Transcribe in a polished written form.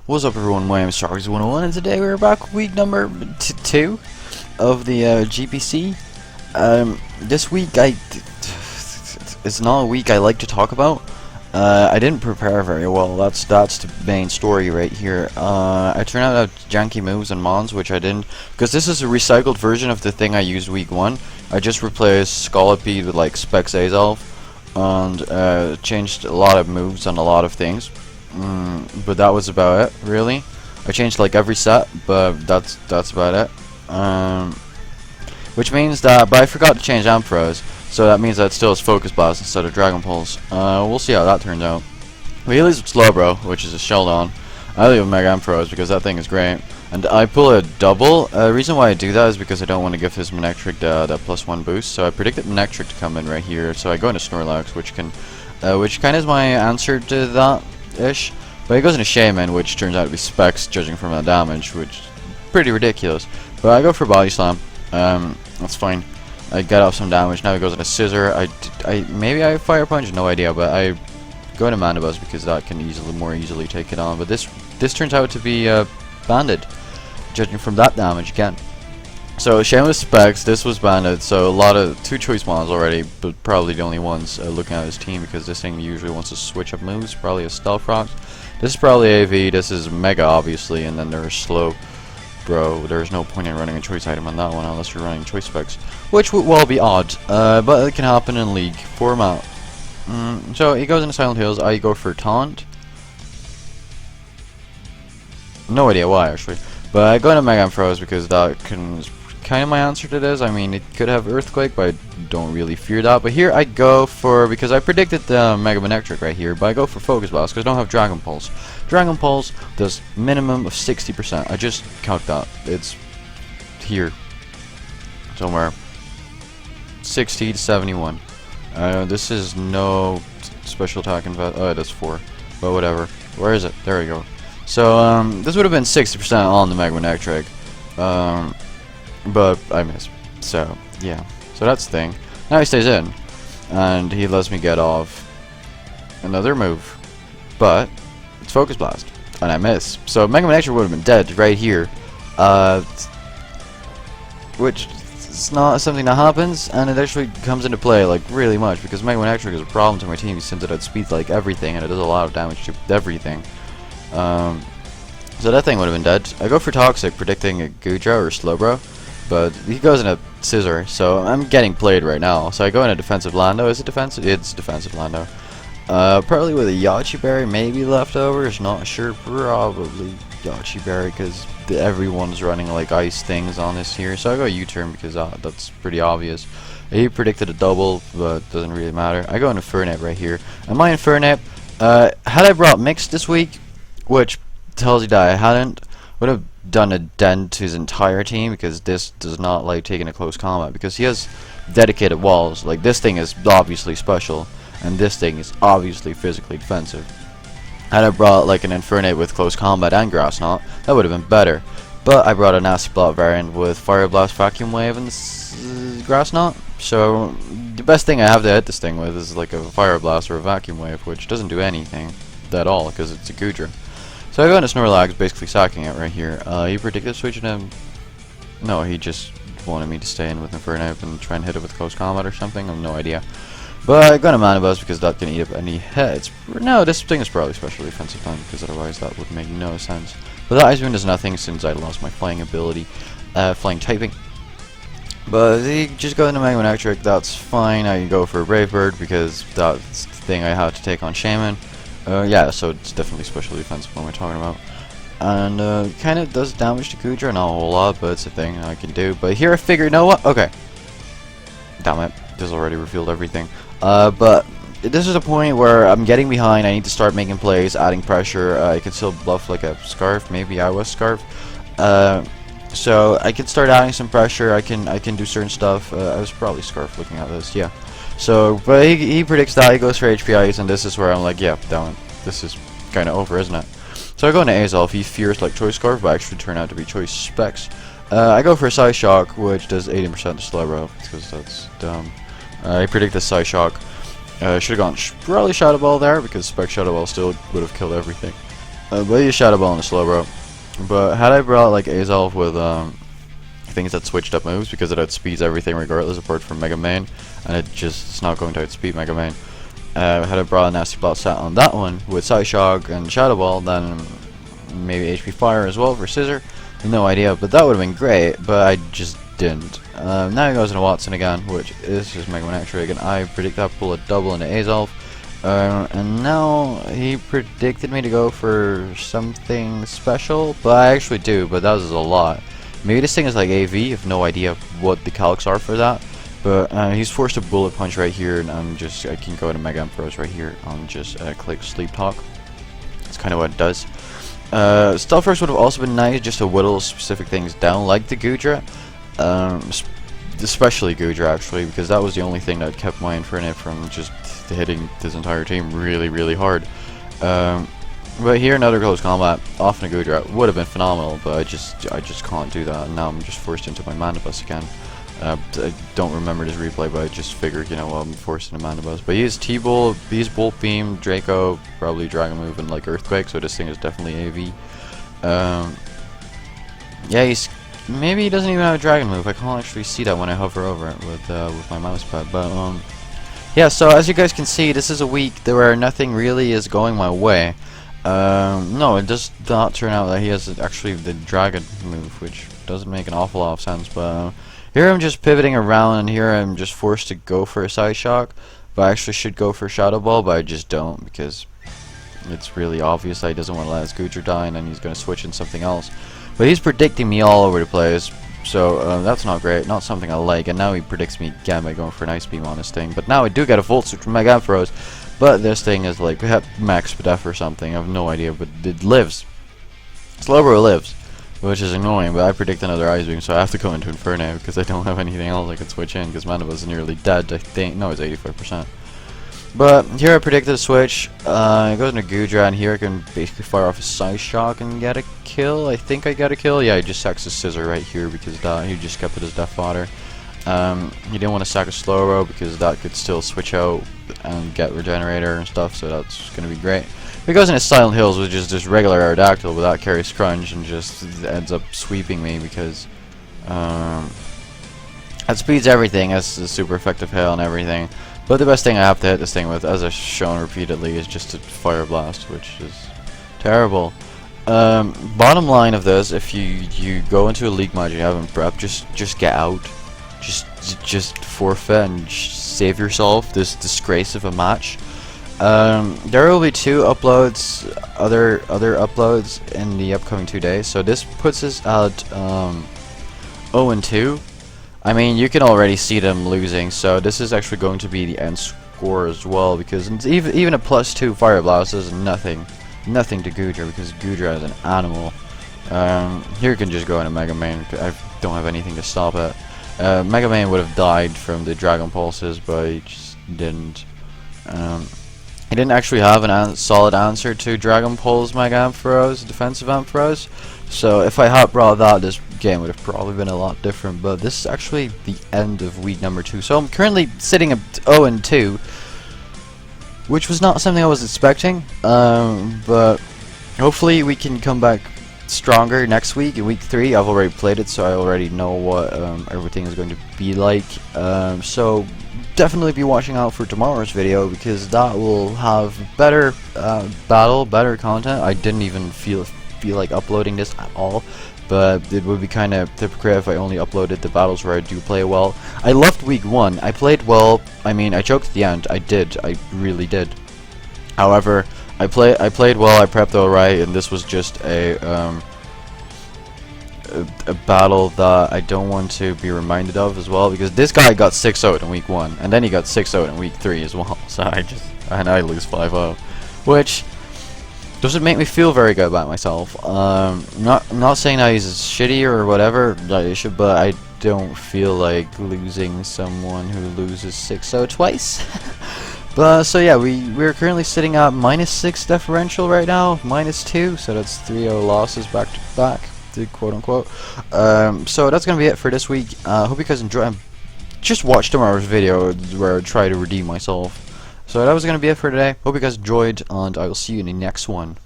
What's up everyone, my name is Sharks101 and today we're back with week number 2 of the GPC. This week it's not a week I like to talk about. I didn't prepare very well, that's the main story right here. I turned out to have janky moves and mons, which I didn't, because this is a recycled version of the thing I used week 1. I just replaced Scolipede with like Specs Azalf and changed a lot of moves on a lot of things. But that was about it, really. I changed like every set, but that's about it. Which means that, but I forgot to change Ampharos, so that means that it still has Focus Blast instead of Dragon Pulse. We'll see how that turns out. But he leaves with Slowbro, which is a Sheldon. I leave with Mega Ampharos because that thing is great. And I pull a double. The reason why I do that is because I don't want to give his Manectric that +1 boost. So I predicted Manectric to come in right here. So I go into Snorlax, which kind of is my answer to that ish. But he goes into Shaman, which turns out to be Specs, judging from that damage, which is pretty ridiculous. But I go for Body Slam. That's fine. I get off some damage. Now he goes into Scissor. Maybe I Fire Punch, no idea. But I go into Mandibuzz because that can more easily take it on. But this turns out to be banded, judging from that damage again. So Shaman was Specs, this was banded, so a lot of 2 choice mons already, but probably the only ones looking at his team, because this thing usually wants to switch up moves. Probably a Stealth Rock. This is probably AV, this is Mega obviously, and then there's Slow. Bro, there's no point in running a choice item on that one unless you're running choice specs, which would well be odd, but it can happen in League format. So he goes into Silent Hills, I go for Taunt. No idea why actually, but I go into Mega Ampharos because that is kind of my answer to this. I mean, it could have Earthquake, but I don't really fear that. But here I go for, because I predicted the Mega Manectric right here, but I go for Focus Blast because I don't have Dragon Pulse. Dragon Pulse does minimum of 60%. I just count that. It's here somewhere. 60 to 71. This is no special attack invest. Oh, it is 4, but whatever. Where is it? There we go. So this would have been 60% on the Mega Manectric. But I missed. So yeah. So that's the thing. Now he stays in, and he lets me get off another move, but it's Focus Blast, and I miss. So Mega Manectric would have been dead right here, which is not something that happens, and it actually comes into play like really much because Mega Manectric is a problem to my team since it outspeeds like everything, and it does a lot of damage to everything. So that thing would have been dead. I go for Toxic, predicting a Goodra or Slowbro. But he goes in a Scissor, so I'm getting played right now. So I go in a Defensive Lando. Is it defensive? It's Defensive Lando. Probably with a Yachi Berry, maybe leftovers. Not sure. Probably Yachi Berry because everyone's running like ice things on this here. So I go U-turn because that's pretty obvious. He predicted a double, but doesn't really matter. I go into Infernape right here. And my Infernape, had I brought Mix this week, which tells you that I hadn't, would have done a dent to his entire team because this does not like taking a close combat because he has dedicated walls. Like this thing is obviously special and this thing is obviously physically defensive. Had I brought like an Infernape with close combat and Grass Knot, that would have been better. But I brought a Nasty Blot variant with Fire Blast, Vacuum Wave, and Grass Knot. So the best thing I have to hit this thing with is like a Fire Blast or a Vacuum Wave, which doesn't do anything at all because it's a Goodra. So I go into Snorlax, basically sacking it right here. He predicted switching him. No, he just wanted me to stay in with Infernape and try and hit it with close combat or something. I have no idea. But I go into Mandibuzz because that can eat up any hits. No, this thing is probably special defensive time because otherwise that would make no sense. But that Ice Wind does nothing since I lost my flying ability, flying typing. But he just go into Mega Manectric, that's fine. I go for a Brave Bird because that's the thing I had to take on Shaman. Yeah, so it's definitely special defensive when we're talking about. And kind of does damage to Goodra, not a whole lot, but it's a thing I can do. But here I figure, you know what? Okay. Damn it, this already revealed everything. But this is a point where I'm getting behind, I need to start making plays, adding pressure. I can still bluff like a Scarf, maybe I was Scarf. So I can start adding some pressure, I can do certain stuff. I was probably Scarf looking at this, yeah. So, but he predicts that, he goes for HP Ice, and this is where I'm like, yeah, damn it, this is kind of over, isn't it? So I go into Azalf, he fears like Choice Scarf, but actually turned out to be Choice Specs. I go for a Psyshock, which does 80% to Slowbro, because that's dumb. He predicted Psyshock. Should have gone probably Shadow Ball there, because Spec Shadow Ball still would have killed everything. But you Shadow Ball and a Slow Bro. But had I brought like Azolf with things that switched up moves, because it outspeeds everything regardless apart from Mega Man, and it's not going to outspeed Mega Man. Had I brought a Nasty Blot set on that one with Psyshock and Shadow Ball, then maybe HP Fire as well for Scissor. No idea, but that would have been great, but I just didn't. Now he goes into Watson again, which is just Mega Man X-Ray again. I predict that pull a double into Azolf. And now he predicted me to go for something special, but I actually do, but that was a lot. Maybe this thing is like AV, I have no idea what the calcs are for that. But he's forced a Bullet Punch right here, and I can go to Mega Emperors right here and just click Sleep Talk. That's kind of what it does. Stealth Force would have also been nice, just to whittle specific things down, like the Goodra. Especially Goodra, actually, because that was the only thing that kept my Infernape from just hitting this entire team really, really hard. But here, another close combat off a Goodra would have been phenomenal, but I just can't do that, and now I'm just forced into my Mana Bus again. I don't remember this replay, but I just figured, you know, I'm forced into Mana Bus. But he has T-Bolt, he's Bolt Beam, Draco, probably Dragon Move, and like Earthquake, so this thing is definitely AV. Yeah, maybe he doesn't even have a Dragon Move. I can't actually see that when I hover over it with my mouse pad. But yeah, so as you guys can see, this is a week where nothing really is going my way. No, it does not turn out that he has actually the Dragon Move, which doesn't make an awful lot of sense. But here I'm just pivoting around, and here I'm just forced to go for a Side Shock. But I actually should go for Shadow Ball, but I just don't, because it's really obvious that he doesn't want to let his Goodra die, and then he's going to switch in something else. But he's predicting me all over the place, so that's not great, not something I like. And now he predicts me again by going for an Ice Beam on this thing. But now I do get a Volt Switch from Mega Ampharos, but this thing is like max def or something, I have no idea, but it lives. Slowbro lives, which is annoying, but I predict another Ice Beam, so I have to go into Inferno, because I don't have anything else I can switch in, because Mana was nearly dead, I think. No, it's 85%. But here I predicted a switch. It goes into Goodra, and here I can basically fire off a Side Shock and get a kill. I think I got a kill. Yeah, he just sacks a Scissor right here because he just kept it as Death Fodder. He didn't want to sack a Slowbro because that could still switch out and get Regenerator and stuff, so that's going to be great. He goes into Silent Hills, which is just regular Aerodactyl without carry Scrunch, and just ends up sweeping me because that speeds everything. That's a super effective hail and everything. But the best thing I have to hit this thing with, as I've shown repeatedly, is just a Fire Blast, which is terrible. Bottom line of this, if you go into a League match and you haven't prepped, just get out. Just forfeit and save yourself this disgrace of a match. There will be two uploads, other uploads in the upcoming 2 days. So this puts us at 0-2. I mean, you can already see them losing, so this is actually going to be the end score as well, because even a +2 Fire Blast is nothing to Goodra, because Goodra is an animal. Here you can just go into Mega Man. I don't have anything to stop it. Mega Man would have died from the Dragon Pulses, but he just didn't. He didn't actually have a solid answer to Dragon Pulse Mega Ampharos, defensive Ampharos. So if I had brought that, this game would have probably been a lot different. But this is actually the end of week number 2. So I'm currently sitting at 0-2, which was not something I was expecting. But hopefully we can come back stronger next week in week 3. I've already played it, so I already know what everything is going to be like. So definitely be watching out for tomorrow's video, because that will have better better content. I didn't even feel like uploading this at all, but it would be kind of hypocrite if I only uploaded the battles where I do play well. I loved week 1. I played well. I mean, I choked at the end. I really did. However, I played well. I prepped alright, and this was just a battle that I don't want to be reminded of as well, because this guy got 6-0 in week 1, and then he got 6-0 in week 3 as well. So I lose 5-0, which doesn't make me feel very good about myself. Not saying that he's shitty or whatever, but I don't feel like losing someone who loses 6-0 twice. But so yeah, we're currently sitting at -6 differential right now, -2, so that's 3-0 losses back to back, quote unquote. So that's gonna be it for this week. Hope you guys enjoy. Just watch tomorrow's video where I try to redeem myself. So that was gonna be it for today. Hope you guys enjoyed, and I will see you in the next one.